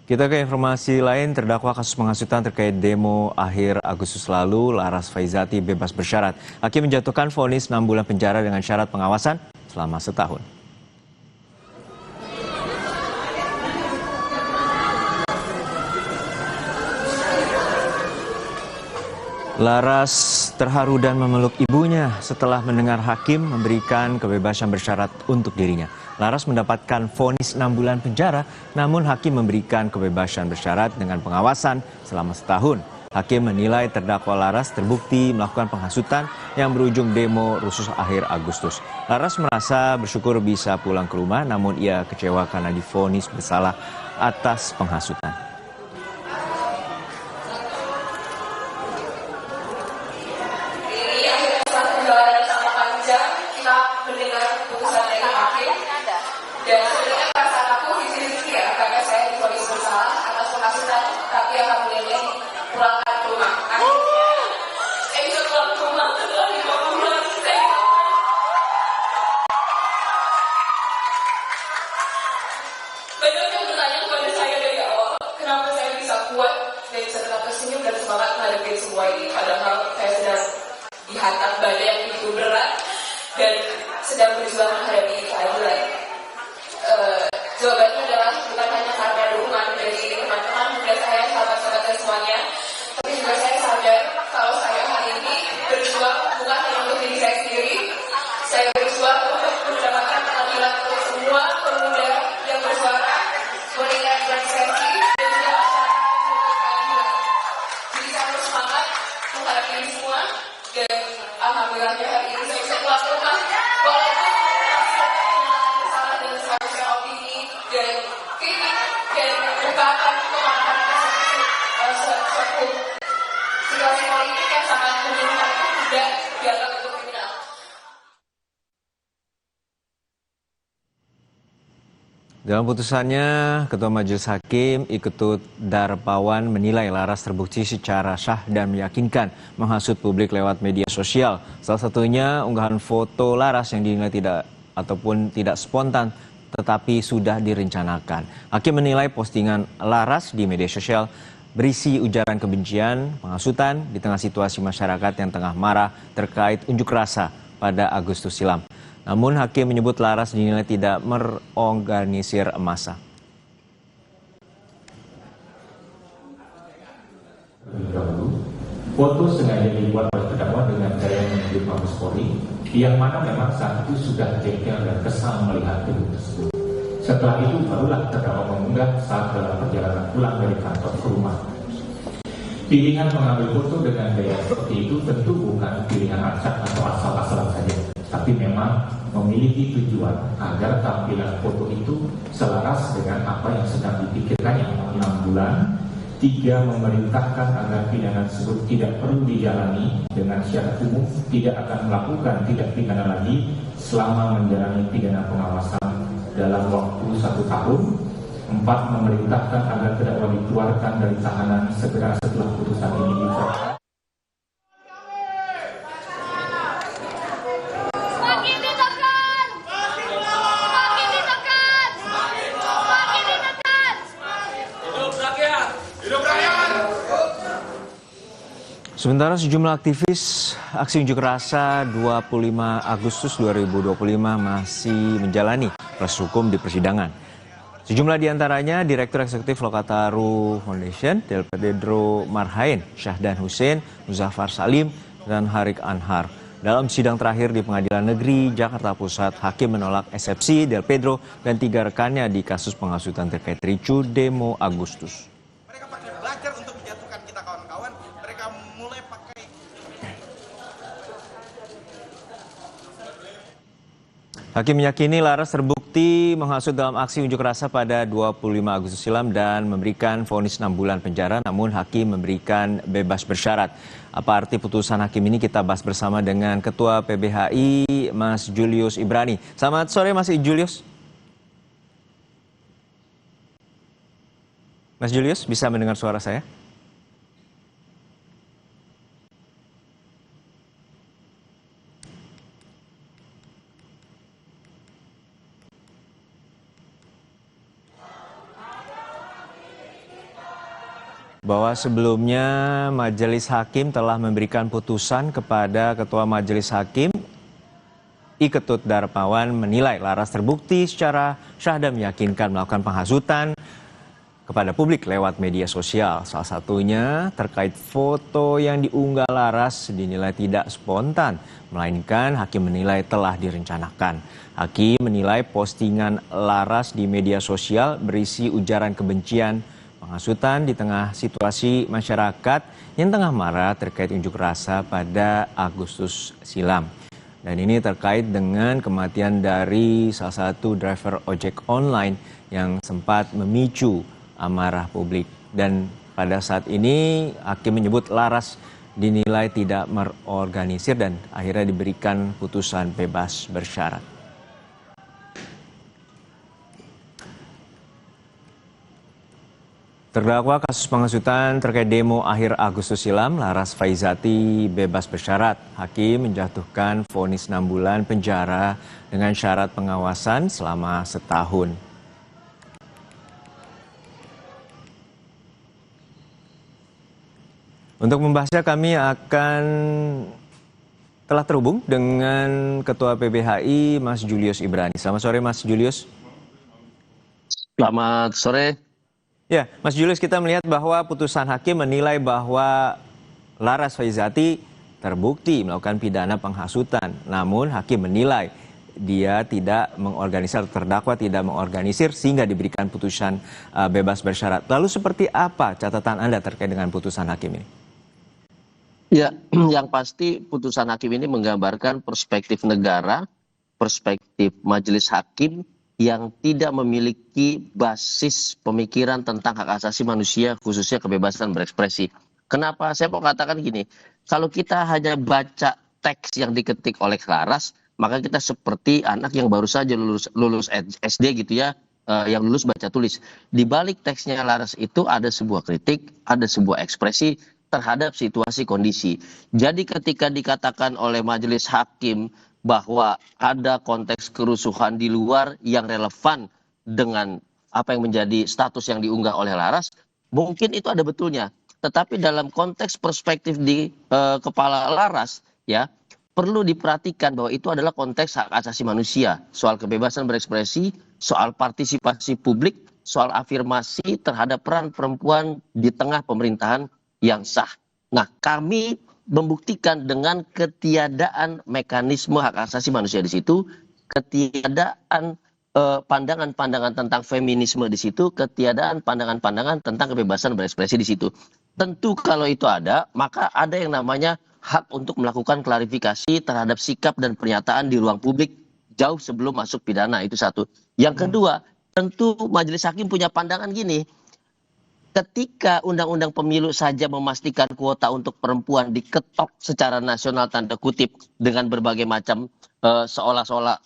Kita ke informasi lain, terdakwa kasus penghasutan terkait demo akhir Agustus lalu, Laras Faizati bebas bersyarat. Hakim menjatuhkan vonis 6 bulan penjara dengan syarat pengawasan selama setahun. Laras terharu dan memeluk ibunya setelah mendengar hakim memberikan kebebasan bersyarat untuk dirinya. Laras mendapatkan vonis 6 bulan penjara, namun hakim memberikan kebebasan bersyarat dengan pengawasan selama setahun. Hakim menilai terdakwa Laras terbukti melakukan penghasutan yang berujung demo rusuh akhir Agustus. Laras merasa bersyukur bisa pulang ke rumah, namun ia kecewa karena divonis bersalah atas penghasutan. Mendengar keputusan dari hakim dan sebenarnya perasaan aku isi ya karena saya divonis bersalah atas penghasutan, tapi alhamdulillah dipulangkan ke rumah. Akhirnya saya bisa pulang ke rumah setelah 5 bulan. Banyak yang bertanya kepada saya dari awal, kenapa saya bisa kuat dan bisa tetap tersenyum dan semangat menghadapi semua ini, padahal saya sedang dihantam badai yang begitu berat dan sedang berjuang menghadapi keadilan. Jawabannya adalah bukan hanya karena dukungan dari teman-teman muda saya, sahabat-sahabat saya semuanya, tapi juga saya sadar kalau saya hari ini berjuang bukan hanya untuk diri saya sendiri, saya berjuang untuk mendapatkan keadilan untuk semua pemuda yang bersuara, mendengar ekspresi dan juga masyarakat untuk keadilan. Jadi saya harus semangat menghadapi ini semua dan alhamdulillahnya hari ini saya bisa pulang ke rumah. Walaupun masih bersalah dan seharusnya opini dan kritik dan bukan kemampuan suatu situasi politik yang sangat menurunkan itu tidak dianggap itu kriminal. Dalam putusannya, Ketua Majelis Hakim Iketut Darpawan menilai Laras terbukti secara sah dan meyakinkan menghasut publik lewat media sosial. Salah satunya unggahan foto Laras yang dinilai tidak spontan tetapi sudah direncanakan. Hakim menilai postingan Laras di media sosial berisi ujaran kebencian, penghasutan di tengah situasi masyarakat yang tengah marah terkait unjuk rasa pada Agustus silam. Namun hakim menyebut Laras dinilai tidak merorganisir massa. Foto sengaja dibuat oleh terdakwa dengan gaya menyebut Mabes Polri, yang mana memang saat itu sudah jengkel dan kesal melihat gedung tersebut. Setelah itu barulah terdakwa mengunggah saat dalam perjalanan pulang dari kantor ke rumah. Pilihan mengambil foto dengan gaya seperti itu tentu bukan pilihan acak atau asal-asalan saja, tapi memang memiliki tujuan agar tampilan foto itu selaras dengan apa yang sedang dipikirkannya. 6 bulan, 3 memerintahkan agar pidana tersebut tidak perlu dijalani dengan syarat umum tidak akan melakukan tindak pidana lagi selama menjalani pidana pengawasan dalam waktu 1 tahun. 4 memerintahkan agar terdakwa dikeluarkan dari tahanan segera setelah putusan ini ditetapkan. Sementara sejumlah aktivis aksi unjuk rasa 25 Agustus 2025 masih menjalani proses hukum di persidangan. Sejumlah diantaranya Direktur Eksekutif Lokataru Foundation, Del Pedro Marhain, Syahdan Hussein, Muzaffar Salim, dan Harik Anhar. Dalam sidang terakhir di Pengadilan Negeri Jakarta Pusat, hakim menolak eksepsi Del Pedro dan 3 rekannya di kasus penghasutan terkait ricu demo Agustus. Mereka pakai belajar untuk menjatuhkan kita kawan-kawan, mereka mulai pakai. Hakim meyakini Laras terbukti menghasut dalam aksi unjuk rasa pada 25 Agustus silam dan memberikan vonis 6 bulan penjara, namun hakim memberikan bebas bersyarat. Apa arti putusan hakim ini kita bahas bersama dengan Ketua PBHI, Mas Julius Ibrani. Selamat sore Mas Julius. Mas Julius, bisa mendengar suara saya? bahwa sebelumnya Majelis Hakim telah memberikan putusan kepada Ketua Majelis Hakim I Ketut Darmawan menilai Laras terbukti secara syah dan meyakinkan melakukan penghasutan kepada publik lewat media sosial. Salah satunya terkait foto yang diunggah Laras dinilai tidak spontan, melainkan Hakim menilai telah direncanakan. Hakim menilai postingan Laras di media sosial berisi ujaran kebencian, penghasutan di tengah situasi masyarakat yang tengah marah terkait unjuk rasa pada Agustus silam. Dan ini terkait dengan kematian dari salah satu driver ojek online yang sempat memicu amarah publik. Dan pada saat ini Hakim menyebut Laras dinilai tidak merorganisir dan akhirnya diberikan putusan bebas bersyarat. Terdakwa kasus penghasutan terkait demo akhir Agustus silam, Laras Faizati bebas bersyarat. Hakim menjatuhkan vonis 6 bulan penjara dengan syarat pengawasan selama setahun. Untuk membahasnya kami akan telah terhubung dengan Ketua PBHI Mas Julius Ibrani. Selamat sore Mas Julius. Selamat sore. Ya, Mas Julius, kita melihat bahwa putusan Hakim menilai bahwa Laras Faizati terbukti melakukan pidana penghasutan. Namun Hakim menilai dia tidak mengorganisir, terdakwa tidak mengorganisir sehingga diberikan putusan bebas bersyarat. Lalu seperti apa catatan Anda terkait dengan putusan Hakim ini? Ya, yang pasti putusan Hakim ini menggambarkan perspektif negara, perspektif majelis hakim yang tidak memiliki basis pemikiran tentang hak asasi manusia, khususnya kebebasan berekspresi. Kenapa saya mau katakan gini, kalau kita hanya baca teks yang diketik oleh Laras, maka kita seperti anak yang baru saja lulus SD gitu ya, yang lulus baca tulis. Di balik teksnya Laras itu ada sebuah kritik, ada sebuah ekspresi terhadap situasi kondisi. Jadi ketika dikatakan oleh majelis hakim bahwa ada konteks kerusuhan di luar yang relevan dengan apa yang menjadi status yang diunggah oleh Laras, mungkin itu ada betulnya. Tetapi dalam konteks perspektif di kepala Laras, ya perlu diperhatikan bahwa itu adalah konteks hak asasi manusia, soal kebebasan berekspresi, soal partisipasi publik, soal afirmasi terhadap peran perempuan di tengah pemerintahan yang sah. Nah, kami membuktikan dengan ketiadaan mekanisme hak asasi manusia di situ, ketiadaan pandangan-pandangan tentang feminisme di situ, ketiadaan pandangan-pandangan tentang kebebasan berekspresi di situ. Tentu kalau itu ada, maka ada yang namanya hak untuk melakukan klarifikasi terhadap sikap dan pernyataan di ruang publik jauh sebelum masuk pidana, itu satu. Yang kedua, tentu majelis hakim punya pandangan gini, ketika undang-undang pemilu saja memastikan kuota untuk perempuan diketok secara nasional tanda kutip dengan berbagai macam seolah-olah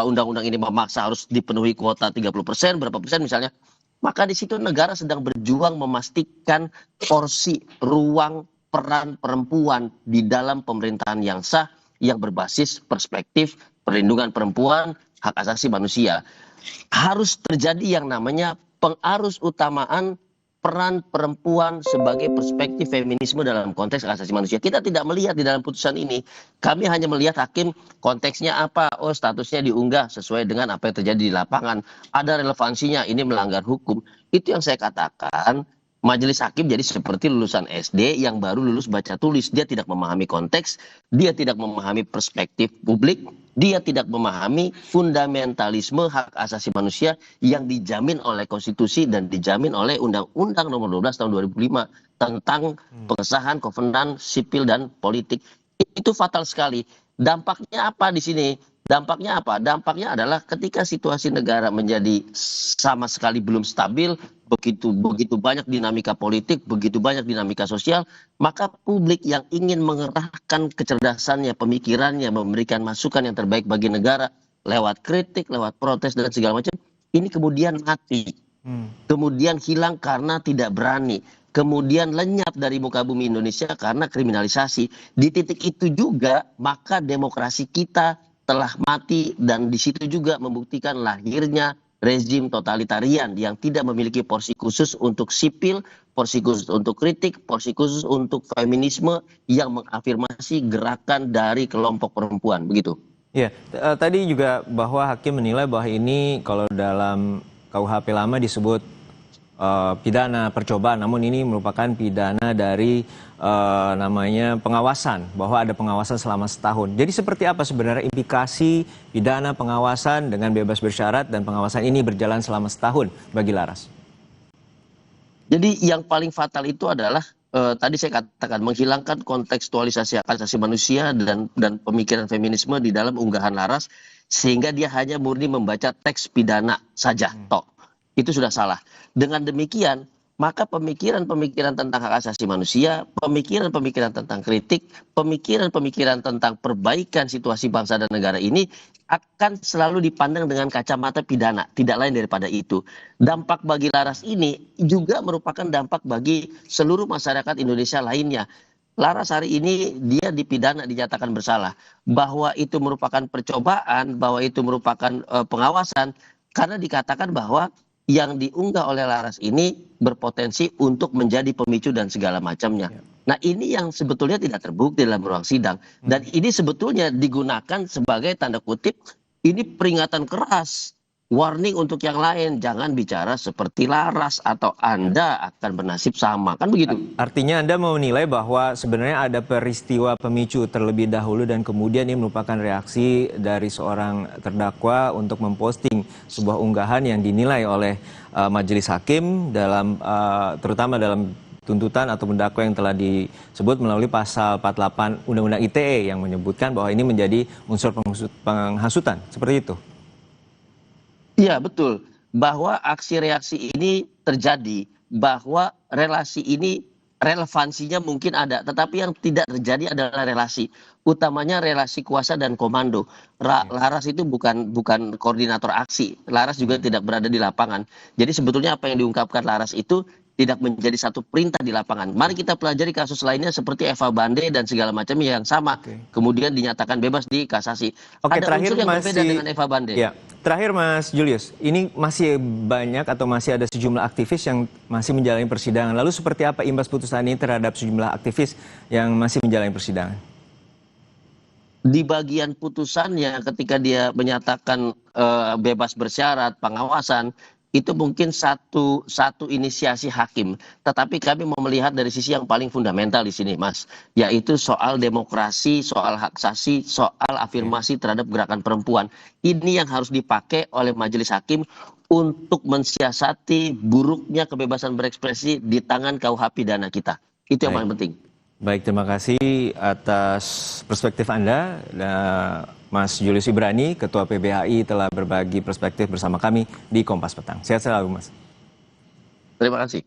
undang-undang ini memaksa harus dipenuhi kuota 30%, berapa persen misalnya, maka di situ negara sedang berjuang memastikan porsi ruang peran perempuan di dalam pemerintahan yang sah yang berbasis perspektif perlindungan perempuan, hak asasi manusia. Harus terjadi yang namanya pengarus utamaan peran perempuan sebagai perspektif feminisme dalam konteks hak asasi manusia. Kita tidak melihat di dalam putusan ini. Kami hanya melihat hakim konteksnya apa. Oh, statusnya diunggah sesuai dengan apa yang terjadi di lapangan. Ada relevansinya, ini melanggar hukum. Itu yang saya katakan, majelis hakim jadi seperti lulusan SD yang baru lulus baca tulis. Dia tidak memahami konteks, dia tidak memahami perspektif publik, dia tidak memahami fundamentalisme hak asasi manusia yang dijamin oleh konstitusi dan dijamin oleh Undang-Undang Nomor 12 Tahun 2005 tentang pengesahan kovenan sipil dan politik. Itu fatal sekali. Dampaknya apa di sini? Dampaknya apa? Dampaknya adalah ketika situasi negara menjadi sama sekali belum stabil, begitu banyak dinamika politik, begitu banyak dinamika sosial, maka publik yang ingin mengerahkan kecerdasannya, pemikirannya, memberikan masukan yang terbaik bagi negara lewat kritik, lewat protes dan segala macam, ini kemudian mati. Kemudian hilang karena tidak berani. Kemudian lenyap dari muka bumi Indonesia karena kriminalisasi. Di titik itu juga maka demokrasi kita telah mati, dan di situ juga membuktikan lahirnya rezim totalitarian yang tidak memiliki porsi khusus untuk sipil, porsi khusus untuk kritik, porsi khusus untuk feminisme yang mengafirmasi gerakan dari kelompok perempuan, begitu. Ya, tadi juga bahwa hakim menilai bahwa ini kalau dalam KUHP lama disebut pidana percobaan, namun ini merupakan pidana dari namanya pengawasan, bahwa ada pengawasan selama setahun. Jadi seperti apa sebenarnya implikasi pidana pengawasan dengan bebas bersyarat dan pengawasan ini berjalan selama setahun bagi Laras? Jadi yang paling fatal itu adalah tadi saya katakan menghilangkan kontekstualisasi hak asasi manusia dan pemikiran feminisme di dalam unggahan Laras, sehingga dia hanya murni membaca teks pidana saja, toh. Itu sudah salah. Dengan demikian, maka pemikiran-pemikiran tentang hak asasi manusia, pemikiran-pemikiran tentang kritik, pemikiran-pemikiran tentang perbaikan situasi bangsa dan negara ini akan selalu dipandang dengan kacamata pidana, tidak lain daripada itu. Dampak bagi Laras ini juga merupakan dampak bagi seluruh masyarakat Indonesia lainnya. Laras hari ini dia dipidana, dinyatakan bersalah. Bahwa itu merupakan percobaan, bahwa itu merupakan pengawasan, karena dikatakan bahwa yang diunggah oleh Laras ini berpotensi untuk menjadi pemicu dan segala macamnya. Nah, ini yang sebetulnya tidak terbukti dalam ruang sidang. Dan ini sebetulnya digunakan sebagai tanda kutip, ini peringatan keras. Warning untuk yang lain, jangan bicara seperti Laras atau Anda akan bernasib sama. Kan begitu? Artinya Anda mau menilai bahwa sebenarnya ada peristiwa pemicu terlebih dahulu dan kemudian ini merupakan reaksi dari seorang terdakwa untuk memposting sebuah unggahan yang dinilai oleh majelis hakim dalam terutama dalam tuntutan atau pendakwa yang telah disebut melalui pasal 48 Undang-Undang ITE yang menyebutkan bahwa ini menjadi unsur penghasutan. Seperti itu. Iya, betul. Bahwa aksi reaksi ini terjadi, bahwa relasi ini relevansinya mungkin ada, tetapi yang tidak terjadi adalah relasi, utamanya relasi kuasa dan komando. Laras itu bukan koordinator aksi. Laras juga tidak berada di lapangan. Jadi sebetulnya apa yang diungkapkan Laras itu tidak menjadi satu perintah di lapangan. Mari kita pelajari kasus lainnya seperti Eva Bande dan segala macamnya yang sama. Kemudian dinyatakan bebas di kasasi. Oke, Ada terakhir unsur yang berbeda dengan Eva Bande. Ya, terakhir Mas Julius, ini masih banyak atau masih ada sejumlah aktivis yang masih menjalani persidangan. Lalu seperti apa imbas putusan ini terhadap sejumlah aktivis yang masih menjalani persidangan? Di bagian putusannya ketika dia menyatakan bebas bersyarat, pengawasan, itu mungkin satu inisiasi hakim. Tetapi kami mau melihat dari sisi yang paling fundamental di sini, Mas. Yaitu soal demokrasi, soal hak asasi, soal afirmasi terhadap gerakan perempuan. Ini yang harus dipakai oleh majelis hakim untuk mensiasati buruknya kebebasan berekspresi di tangan KUH pidana kita. Itu yang paling penting. Baik, terima kasih atas perspektif Anda. Mas Julius Ibrani, Ketua PBHI telah berbagi perspektif bersama kami di Kompas Petang. Sehat selalu, Mas. Terima kasih.